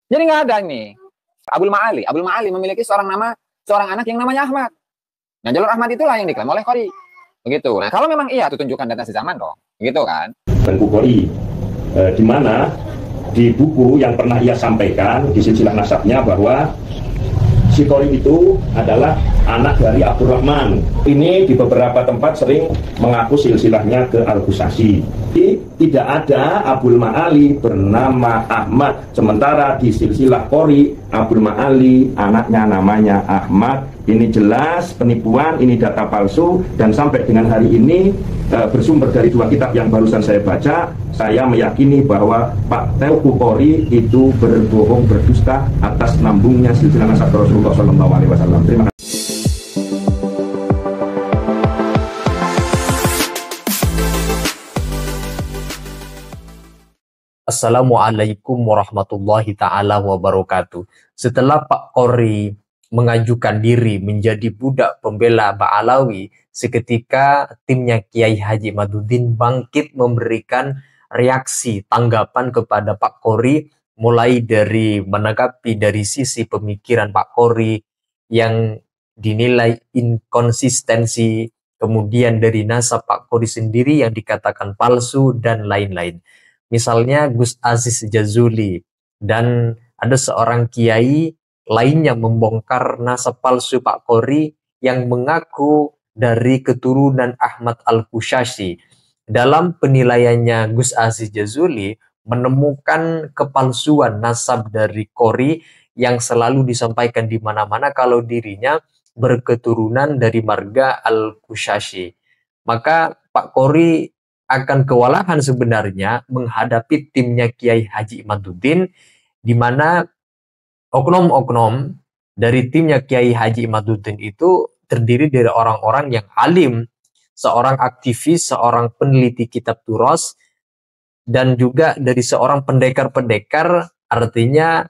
Jadi nggak ada ini. Abdul Ma'ali. Abdul Ma'ali memiliki seorang anak yang namanya Ahmad. Nah, jalur Ahmad itulah yang diklaim oleh Qori. Begitu. Nah, kalau memang iya, itu tunjukkan data sezaman dong. Begitu kan? Dan Qori, di mana di buku yang pernah ia sampaikan di silsilah nasabnya bahwa si Qori itu adalah anak dari Abdurrahman. Ini di beberapa tempat sering mengaku silsilahnya ke Al-Qusasi. Tidak ada Abdul Ma'ali bernama Ahmad. Sementara di silsilah Qori, Abdul Ma'ali anaknya namanya Ahmad. Ini jelas penipuan, ini data palsu. Dan sampai dengan hari ini bersumber dari dua kitab yang barusan saya baca, saya meyakini bahwa Pak Teuku Qori itu berbohong, berdusta atas nambungnya silsilah nasab Rasulullah SAW. Terima kasih. Assalamualaikum warahmatullahi ta'ala wabarakatuh. Setelah Pak Qori mengajukan diri menjadi budak pembela Ba'alawi, seketika timnya Kiai Haji Imaduddin bangkit memberikan reaksi tanggapan kepada Pak Qori, mulai dari menanggapi dari sisi pemikiran Pak Qori yang dinilai inkonsistensi, kemudian dari nasab Pak Qori sendiri yang dikatakan palsu, dan lain-lain. Misalnya Gus Aziz Jazuli, dan ada seorang kiai lainnya membongkar nasab palsu Pak Qori yang mengaku dari keturunan Ahmad Al-Qusasi. Dalam penilaiannya, Gus Aziz Jazuli menemukan kepalsuan nasab dari Qori yang selalu disampaikan di mana-mana kalau dirinya berketurunan dari marga Al-Qusasi. Maka Pak Qori akan kewalahan sebenarnya menghadapi timnya Kiai Haji Imaduddin, di mana oknum-oknum dari timnya Kiai Haji Imaduddin itu terdiri dari orang-orang yang alim, seorang aktivis, seorang peneliti kitab turos, dan juga dari seorang pendekar-pendekar. Artinya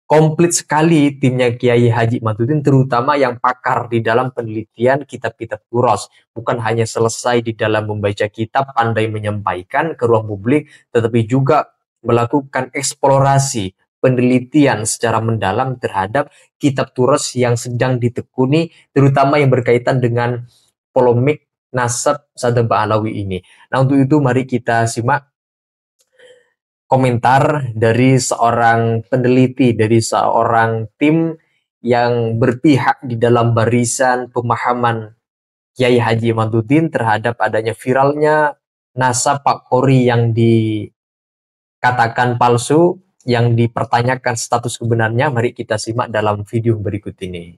komplit sekali timnya Kiai Haji Imaduddin, terutama yang pakar di dalam penelitian kitab-kitab turos. Bukan hanya selesai di dalam membaca kitab, pandai menyampaikan ke ruang publik, tetapi juga melakukan eksplorasi, penelitian secara mendalam terhadap kitab turos yang sedang ditekuni, terutama yang berkaitan dengan polemik nasab Sada Ba'alawi ini. Nah, untuk itu mari kita simak komentar dari seorang peneliti, dari seorang tim yang berpihak di dalam barisan pemahaman Kiai Haji Imaduddin terhadap adanya viralnya nasab Pak Qori yang dikatakan palsu, yang dipertanyakan status kebenarnya. Mari kita simak dalam video berikut ini.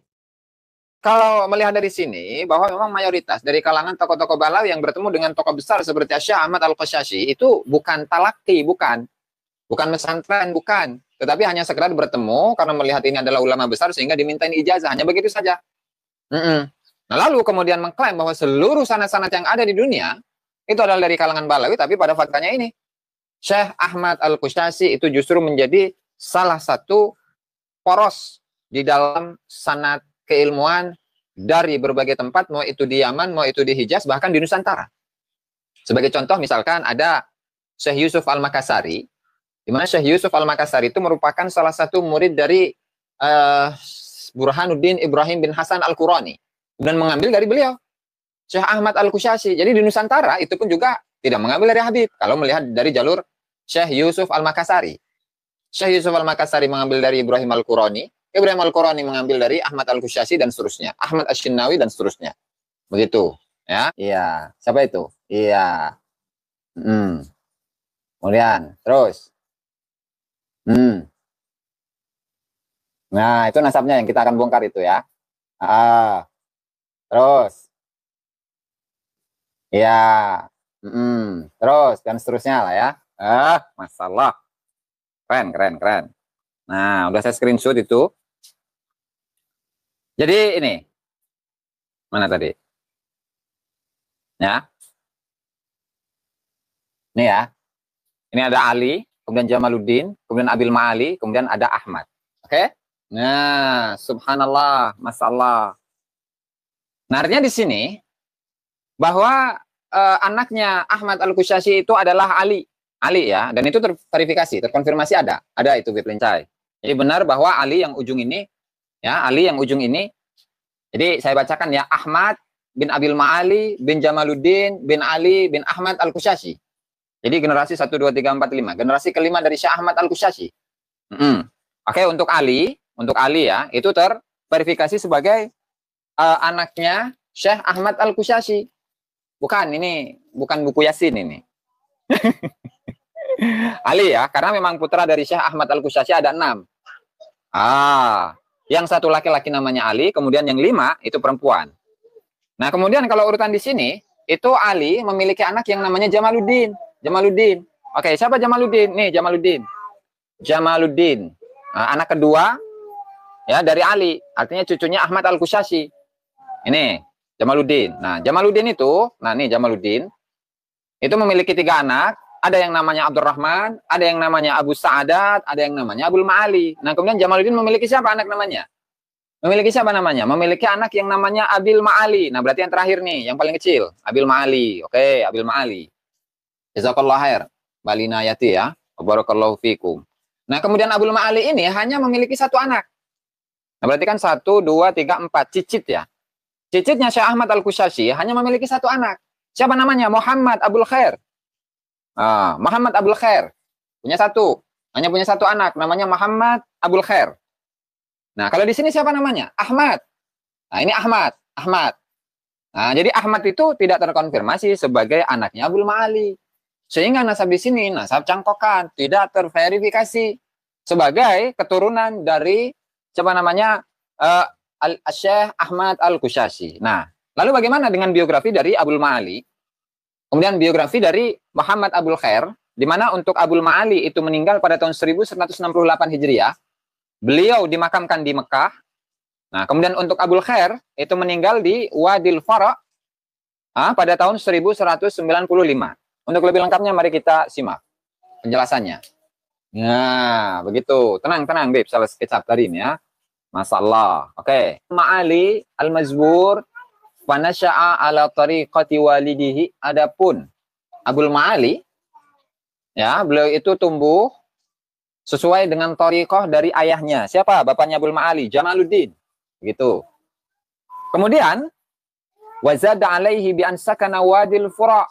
Kalau melihat dari sini, bahwa memang mayoritas dari kalangan tokoh-tokoh Ba'alawi yang bertemu dengan tokoh besar seperti Syekh Ahmad Al-Qusasi itu bukan talaki, bukan pesantren, bukan. Tetapi hanya sekedar bertemu karena melihat ini adalah ulama besar sehingga dimintain ijazah. Hanya begitu saja. Nah, lalu kemudian mengklaim bahwa seluruh sanad-sanad yang ada di dunia itu adalah dari kalangan Ba'alawi, tapi pada faktanya ini, Syekh Ahmad Al-Qusasi itu justru menjadi salah satu poros di dalam sanad keilmuan dari berbagai tempat, mau itu di Yaman, mau itu di Hijaz, bahkan di Nusantara. Sebagai contoh, misalkan ada Syekh Yusuf Al-Makassari, di mana Syekh Yusuf Al-Makassari itu merupakan salah satu murid dari Burhanuddin Ibrahim bin Hasan Al-Qurani, dan mengambil dari beliau Syekh Ahmad Al-Qusasi. Jadi di Nusantara itu pun juga tidak mengambil dari Habib, kalau melihat dari jalur Syekh Yusuf Al-Makassari. Syekh Yusuf Al-Makassari mengambil dari Ibrahim Al-Qurani, Ibrahim Al-Qurani mengambil dari Ahmad Al-Qusasi, dan seterusnya, Ahmad Asy-Shinnawi, dan seterusnya. Begitu, ya. Iya, siapa itu? Iya. Kemudian, terus. Nah, itu nasabnya yang kita akan bongkar itu ya. Terus. Iya. Terus, dan seterusnya lah ya. Masalah. Keren. Nah, udah saya screenshot itu. Jadi ini. Mana tadi? Ya. Ini ya. Ini ada Ali, kemudian Jamaluddin, kemudian Abil Ma'ali, kemudian ada Ahmad. Oke? Nah, subhanallah, masalah. Nah, artinya di sini bahwa anaknya Ahmad Al-Qusasi itu adalah Ali. Ali ya, dan itu terverifikasi, terkonfirmasi ada itu Bib Lincai. Jadi benar bahwa Ali yang ujung ini, ya Ali yang ujung ini. Jadi saya bacakan ya, Ahmad bin Abil Ma'ali bin Jamaluddin bin Ali bin Ahmad Al-Qushashi. Jadi generasi 1, 2, 3, 4, 5. Generasi kelima dari Syekh Ahmad Al-Qushashi. Oke, untuk Ali ya, itu terverifikasi sebagai anaknya Syekh Ahmad Al-Qushashi. Bukan, ini bukan buku Yasin ini. Ali ya, karena memang putra dari Syekh Ahmad Al-Qushashi ada 6. Yang satu laki-laki namanya Ali, kemudian yang 5 itu perempuan. Nah, kemudian kalau urutan di sini, itu Ali memiliki anak yang namanya Jamaluddin. Oke, siapa Jamaluddin? Nih, Jamaluddin. Nah, anak kedua ya dari Ali, artinya cucunya Ahmad Al-Qushashi. Ini Jamaluddin. Nah, Jamaluddin itu, Jamaluddin itu memiliki 3 anak. Ada yang namanya Abdurrahman, ada yang namanya Abu Sa'adat, ada yang namanya Abul Ma'ali. Nah, kemudian Jamaluddin memiliki siapa anak namanya? Memiliki anak yang namanya Abil Ma'ali. Nah, berarti yang terakhir nih, yang paling kecil, Abil Ma'ali. Oke, Abil Ma'ali. Jazakallahu khair. Balinayati ya. Barakallahu fikum. Nah, kemudian Abul Ma'ali ini hanya memiliki 1 anak. Nah, berarti kan 1, 2, 3, 4 cicit ya. Cicitnya Syekh Ahmad Al-Qushashi hanya memiliki 1 anak. Siapa namanya? Muhammad Abul Khair. Muhammad Abul Khair. Punya 1. Hanya punya 1 anak. Namanya Muhammad Abul Khair. Nah, kalau di sini siapa namanya? Ahmad. Nah, ini Ahmad. Nah, jadi Ahmad itu tidak terkonfirmasi sebagai anaknya Abul Ma'ali. Sehingga nasab di sini, nasab cangkokan, tidak terverifikasi sebagai keturunan dari siapa namanya? Syekh Ahmad Al-Qushashi. Nah, lalu bagaimana dengan biografi dari Abul Ma'ali? Kemudian biografi dari Muhammad Abul Khair, di mana untuk Abul Ma'ali itu meninggal pada tahun 1168 Hijriah. Beliau dimakamkan di Mekah. Nah, kemudian untuk Abul Khair itu meninggal di Wadil Fara pada tahun 1195. Untuk lebih lengkapnya mari kita simak penjelasannya. Nah, begitu. Tenang, Beb. Salah kecap tadi ini ya. Masalah. Oke. Ma'ali al-Mazbur fanasya'a ala tariqati walidihi. Adapun Abul Ma'ali ya, beliau itu tumbuh sesuai dengan tariqah dari ayahnya. Siapa? Bapaknya Abul Ma'ali, Jamaluddin. Begitu. Kemudian wazada alaihi bi an sakana wadil fura,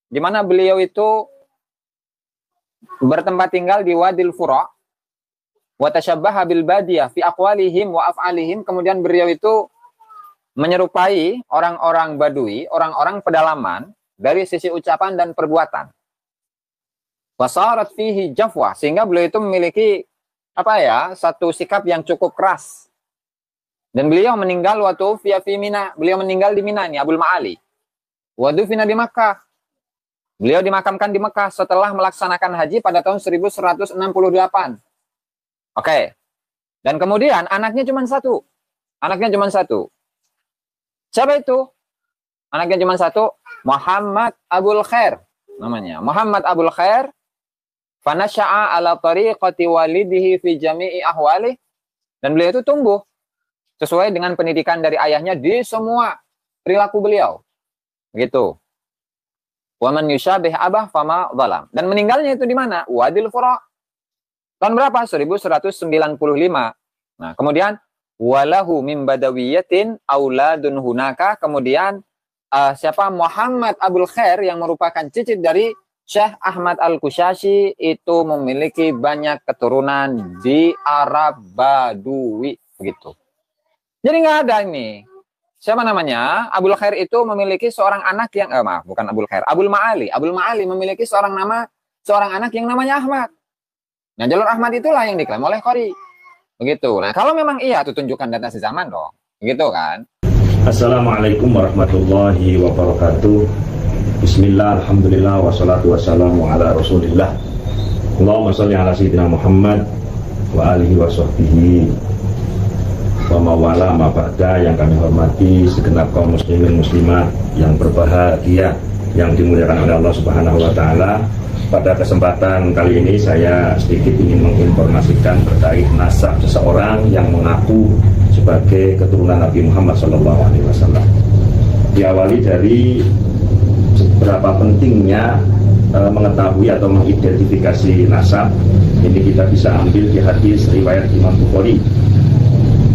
di mana beliau itu bertempat tinggal di Wadil Fura, wa tasyabbaha bil badiyah fi aqwalihim wa af'alihim. Kemudian beliau itu menyerupai orang-orang Badui, orang-orang pedalaman dari sisi ucapan dan perbuatan. Wasarat fihi jafwa, sehingga beliau itu memiliki satu sikap yang cukup keras. Dan beliau meninggal waktu fi Mina, beliau meninggal di Mina ini, Abul Ma'ali. Wa dufina di Makkah. Beliau dimakamkan di Mekah setelah melaksanakan haji pada tahun 1168. Oke. Dan kemudian anaknya cuma 1. Siapa itu? Anaknya cuma 1. Muhammad Abul Khair namanya. Muhammad Abul Khair fanasya'a ala tariqati walidihi fi jami'i ahwali. Dan beliau itu tumbuh sesuai dengan pendidikan dari ayahnya di semua perilaku beliau. Begitu. Wa man yusyabih abah fama dhalam. Dan meninggalnya itu di mana? Wadil Fura. Tahun berapa? 1195. Nah, kemudian walahu min badawiyatin auladun hunaka. Kemudian siapa? Muhammad Abul Khair yang merupakan cicit dari Syekh Ahmad Al-Qushashi itu memiliki banyak keturunan di Arab Badui, begitu. Jadi nggak ada ini. Siapa namanya? Abul Khair itu memiliki seorang anak yang bukan Abul Khair, Abul Ma'ali. Abul Ma'ali memiliki seorang anak yang namanya Ahmad. Nah, jalur Ahmad itulah yang diklaim oleh Qori. Begitu. Nah, kalau memang iya tuh tunjukkan data sezaman dong. Begitu kan? Assalamualaikum warahmatullahi wabarakatuh. Bismillah, alhamdulillah, wassalatu wassalamu ala Rasulillah. Allahumma sholli ala sayyidina Muhammad wa alihi wa sahbihi wa mawala ma ba'da. Yang kami hormati segenap kaum muslimin muslimat yang berbahagia yang dimuliakan oleh Allah Subhanahu wa taala. Pada kesempatan kali ini saya sedikit ingin menginformasikan terkait nasab seseorang yang mengaku sebagai keturunan Nabi Muhammad SAW. Diawali dari seberapa pentingnya mengetahui atau mengidentifikasi nasab Ini kita bisa ambil di hadis riwayat Imam Bukhari.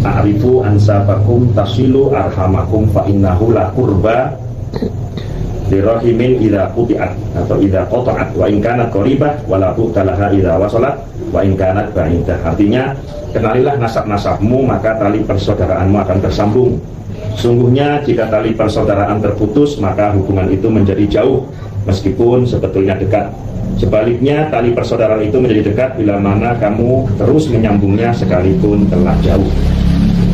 A'rifu ansabakum tasilu arhamakum fa innahu la qurba lirahimin idza quti'at atau idza qata'at wa in kanat qaribah wa la tu'talaha idza wasalat wa in kanat ba'idah. Artinya, kenalilah nasab-nasabmu maka tali persaudaraanmu akan tersambung. Sungguhnya jika tali persaudaraan terputus maka hubungan itu menjadi jauh meskipun sebetulnya dekat. Sebaliknya tali persaudaraan itu menjadi dekat bila mana kamu terus menyambungnya sekalipun telah jauh.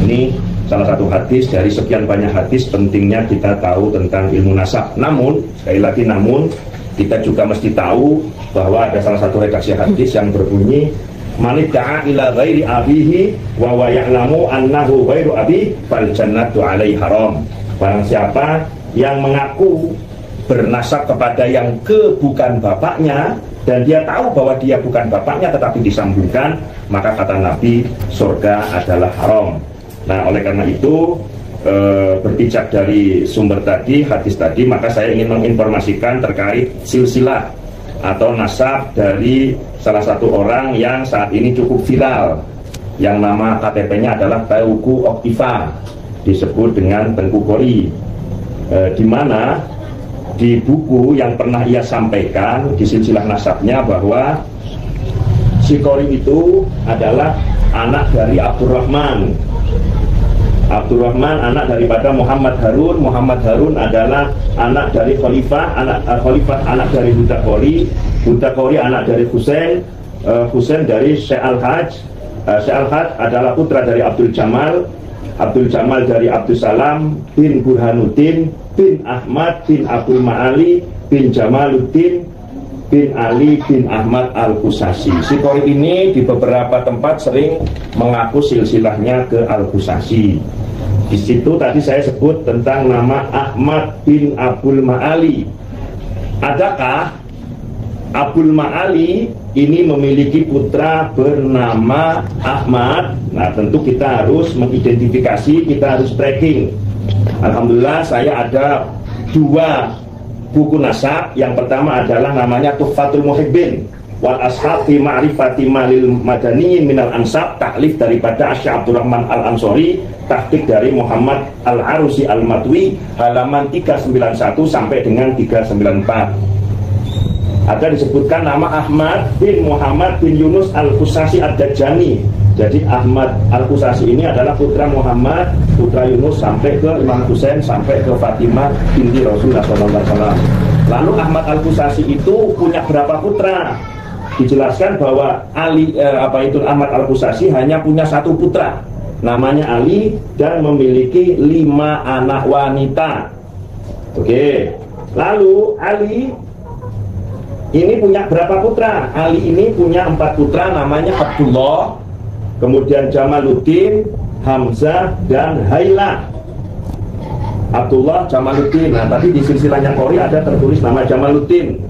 Ini salah satu hadis dari sekian banyak hadis pentingnya kita tahu tentang ilmu nasab. Namun, sekali lagi namun, kita juga mesti tahu bahwa ada salah satu redaksi hadis yang berbunyi manidda'a ila ghairi abihi wa wa ya'lamu annahu ghairu abi fal jannatu alaihi haram. Barang siapa yang mengaku bernasab kepada yang bukan bapaknya dan dia tahu bahwa dia bukan bapaknya tetapi disambungkan, maka kata Nabi, surga adalah haram. Nah, oleh karena itu berpijak dari sumber tadi, hadis tadi, maka saya ingin menginformasikan terkait silsilah atau nasab dari salah satu orang yang saat ini cukup viral, yang nama KTP-nya adalah Teuku Oktiva, disebut dengan Tengku Kori, di mana di buku yang pernah ia sampaikan di silsilah nasabnya bahwa si Kori itu adalah anak dari Abdurrahman. Abdurrahman anak daripada Muhammad Harun. Muhammad Harun adalah anak dari Khalifah, Khalifah anak dari Huda Kori, Huda Kori anak dari Husain, Husain dari Syekh Al-Hajj, Syekh Al-Hajj adalah putra dari Abdul Jamal, Abdul Jamal dari Abdul Salam bin Burhanuddin bin Ahmad bin Abdul Ma'ali bin Jamaluddin bin Ali bin Ahmad Al-Qusasi. Si Kori ini di beberapa tempat sering mengaku silsilahnya ke Al-Qusasi. Di situ tadi saya sebut tentang nama Ahmad bin Abdul Ma'ali. Adakah Abdul Ma'ali ini memiliki putra bernama Ahmad? Nah, tentu kita harus mengidentifikasi, kita harus tracking. Alhamdulillah saya ada 2 buku nasab. Yang pertama adalah namanya Tuhfatul Muhibbin wal Ashab fi Ma'rifati Malil Madaniyin minal Ansab, taklif daripada Syekh Abdurrahman Al-Ansori, tahqiq dari Muhammad Al-Arusi Al-Matwi, halaman 391 sampai dengan 394. Ada disebutkan nama Ahmad bin Muhammad bin Yunus Al-Qusasi Ad-Dajjani. Jadi Ahmad Al-Qusasi ini adalah putra Muhammad, putra Yunus sampai ke Imam Husain, sampai ke Fatimah binti Rasulullah SAW. Lalu Ahmad Al-Qusasi itu punya berapa putra? Dijelaskan bahwa Ahmad Al-Qusasi hanya punya 1 putra, namanya Ali, dan memiliki 5 anak wanita. Oke. Lalu Ali ini punya berapa putra? Ali ini punya 4 putra, namanya Abdullah, kemudian Jamaluddin, Hamzah, dan Hailah. Abdullah, Jamaluddin. Nah, tadi di silsilahnya Kori ada tertulis nama Jamaluddin.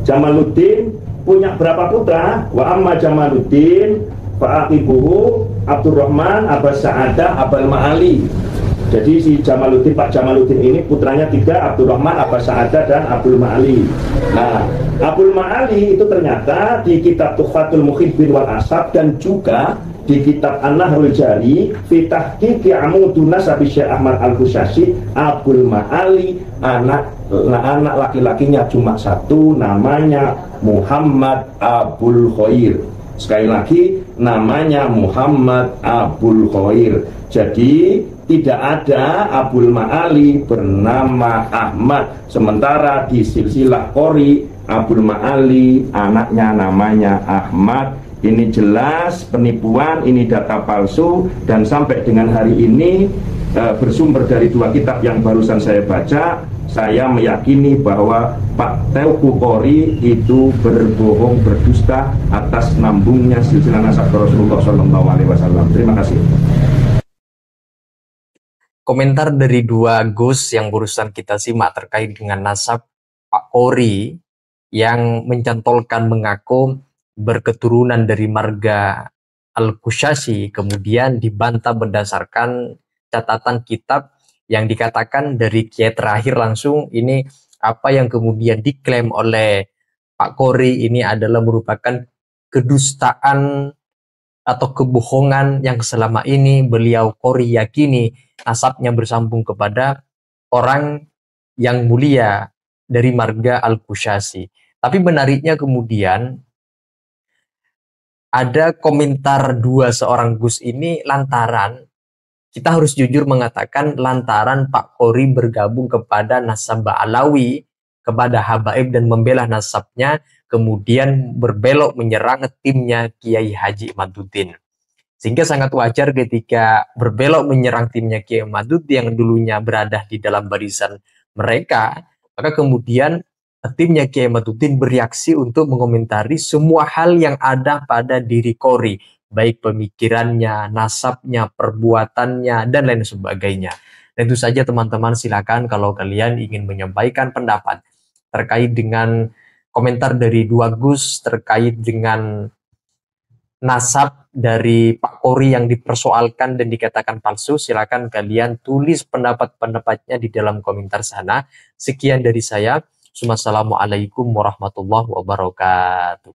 Jamaluddin punya berapa putra? Wa amma Jamaluddin fa'aqibuhu Abdurrahman, Abbas Sa'adah, Abal Ma'ali. Jadi si Jamaluddin, Pak Jamaluddin ini putranya 3, Abdurrahman, Abbas Sa'adah, dan Abdul Ma'ali. Nah, Abdul Ma'ali itu ternyata di kitab Tuhfatul Muhibbin wal Ashab dan juga di kitab An-Nahrul Jari fi tahqiqi Amudun Nasab Syekh Ahmad Al-Qusasi, Abdul Ma'ali anak laki-lakinya cuma 1, namanya Muhammad Abul Khair. Sekali lagi, namanya Muhammad Abul Khair. Jadi tidak ada Abul Ma'ali bernama Ahmad. Sementara di silsilah Kori, Abul Ma'ali anaknya namanya Ahmad. Ini jelas penipuan, ini data palsu, dan sampai dengan hari ini bersumber dari 2 kitab yang barusan saya baca, saya meyakini bahwa Pak Teuku Kori itu berbohong, berdusta atas nambungnya silsilah nasab Rasulullah SAW. Terima kasih. Komentar dari 2 Gus yang barusan kita simak terkait dengan nasab Pak Kori yang mencantolkan mengaku berketurunan dari marga Al-Qusasi, kemudian dibantah berdasarkan catatan kitab yang dikatakan dari kiai terakhir langsung. Ini apa yang kemudian diklaim oleh Pak Kori ini adalah merupakan kedustaan atau kebohongan yang selama ini beliau Qori yakini nasabnya bersambung kepada orang yang mulia dari marga Al-Qushasi. Tapi menariknya kemudian ada komentar dua seorang Gus ini lantaran, kita harus jujur mengatakan lantaran Pak Qori bergabung kepada nasab Ba'alawi, kepada Habaib dan membela nasabnya, kemudian berbelok menyerang timnya Kiai Haji Imaduddin. Sehingga sangat wajar ketika berbelok menyerang timnya Kiai Imaduddin yang dulunya berada di dalam barisan mereka, maka kemudian timnya Kiai Imaduddin bereaksi untuk mengomentari semua hal yang ada pada diri Qori, baik pemikirannya, nasabnya, perbuatannya, dan lain sebagainya. Dan itu saja teman-teman, silakan kalau kalian ingin menyampaikan pendapat terkait dengan komentar dari dua Gus terkait dengan nasab dari Pak Qori yang dipersoalkan dan dikatakan palsu, silakan kalian tulis pendapat-pendapatnya di dalam komentar sana. Sekian dari saya. Wassalamualaikum warahmatullahi wabarakatuh.